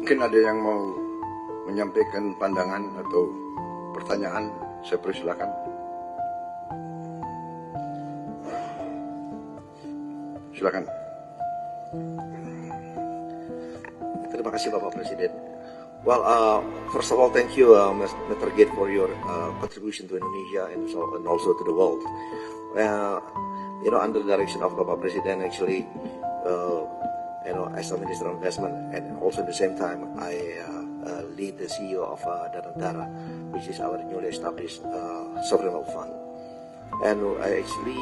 Mungkin ada yang mau menyampaikan pandangan atau pertanyaan, saya persilakan. Silakan. Terima kasih Bapak Presiden. Well, first of all, thank you, Mr. Gate, for your contribution to Indonesia and also to the world. Under the direction of Bapak Presiden, actually, as a Minister of Investment, and also at the same time, I lead the CEO of Danantara, which is our newly established sovereign wealth fund. And actually,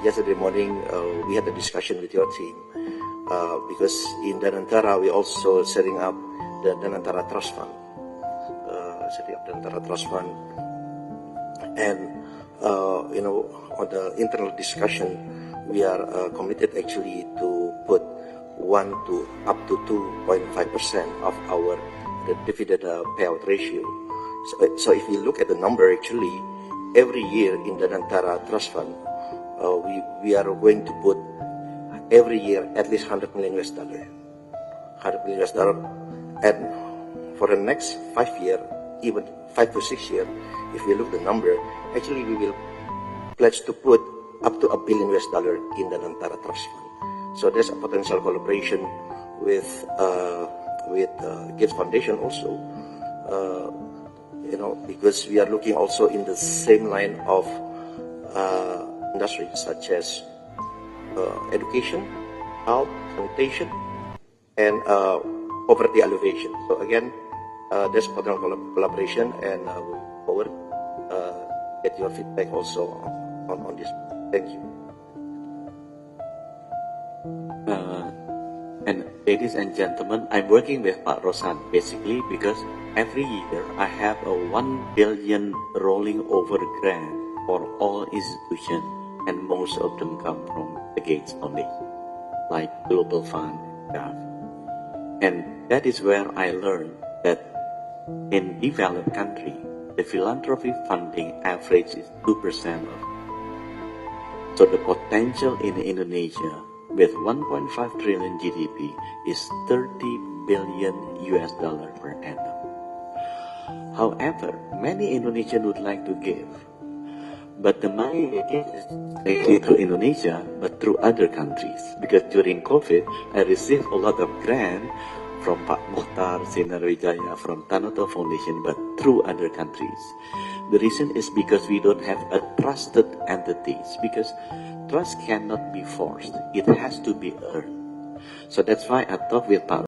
yesterday morning, we had a discussion with your team, because in Danantara, we also setting up the Danantara Trust Fund, and on the internal discussion, we are committed actually to put 1 to up to 2.5% of our dividend payout ratio. So if you look at the number, actually, every year in the Danantara Trust Fund, we are going to put every year at least $100 million. And for the next 5 years, even 5 to 6 years, if you look at the number, actually we will pledge to put up to $1 billion in the Danantara Trust Fund. So there's a potential collaboration with Gates Foundation also, because we are looking also in the same line of industries such as education, health, sanitation, and poverty alleviation. So again, there's potential collaboration, and we look forward get your feedback also on this. Thank you. And ladies and gentlemen, I'm working with Pak Rosan basically because every year I have a 1 billion rolling over grant for all institutions, and most of them come from the Gates Foundation, like Global Fund, and that is where I learned that in developed country, the philanthropy funding average is 2% of. So the potential in Indonesia with 1.5 trillion GDP is $30 billion per annum. However, many Indonesians would like to give, but the money they give is not through Indonesia, but through other countries. Because during COVID, I received a lot of grant from Pak Mokhtar Sinarwijaya, from Tanoto Foundation, but through other countries. The reason is because we don't have a trusted entities, because trust cannot be forced, it has to be earned. So that's why I talked with Pak